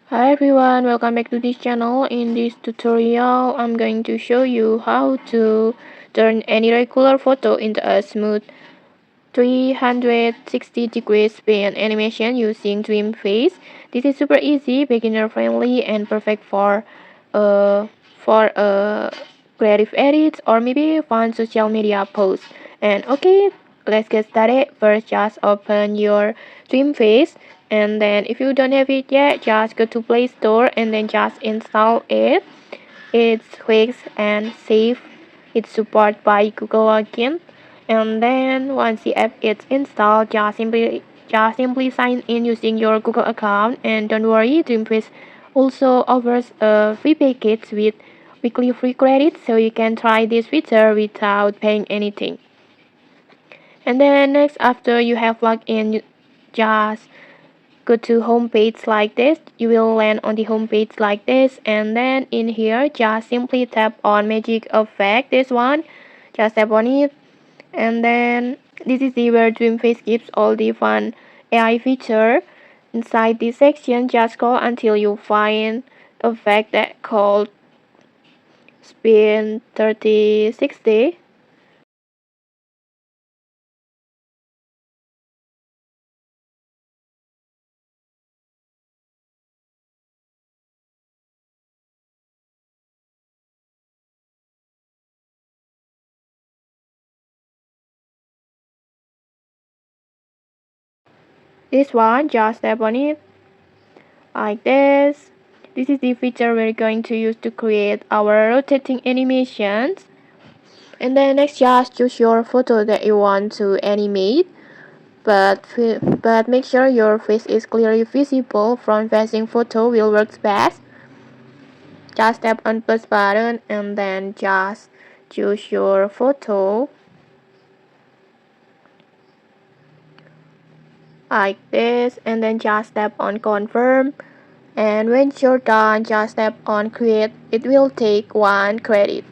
Hi everyone, welcome back to this channel. In this tutorial, I'm going to show you how to turn any regular photo into a smooth 360 degrees spin animation using Dreamface. This is super easy, beginner friendly, and perfect uh, for creative edits or maybe fun social media posts. And okay, let's get started. First, just open your Dreamface, and then if you don't have it yet, just go to Play Store and then just install it. It's quick and safe. It's supported by Google again. And then once the app is installed, just simply sign in using your Google account. And don't worry, Dreamface also offers a free package with weekly free credits, so you can try this feature without paying anything. And then next, after you have logged in, you just go to home page like this. You will land on the home page like this, and then in here just simply tap on magic effect, this one. Just tap on it, and then this is the where Dreamface gives all the fun AI feature. Inside this section, just scroll until you find effect that called spin 3060. This one, just tap on it like this. This is the feature we're going to use to create our rotating animations. And then next, just choose your photo that you want to animate, but make sure your face is clearly visible. Front facing photo will work best. Just tap on plus button and then just choose your photo like this, and then just tap on confirm. And when you're done, just tap on create. It will take one credit.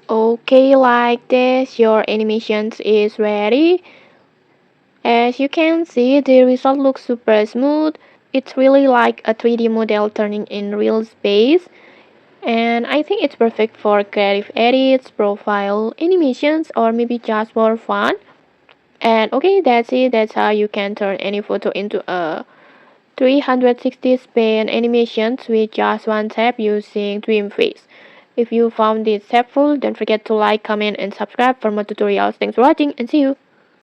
Okay, like this, your animations is ready. As you can see, the result looks super smooth. It's really like a 3D model turning in real space. And I think it's perfect for creative edits, profile animations, or maybe just for fun. And okay, that's it. That's how you can turn any photo into a 360 span animations with just one tap using Dreamface. If you found this helpful, don't forget to like, comment, and subscribe for more tutorials. Thanks for watching and see you.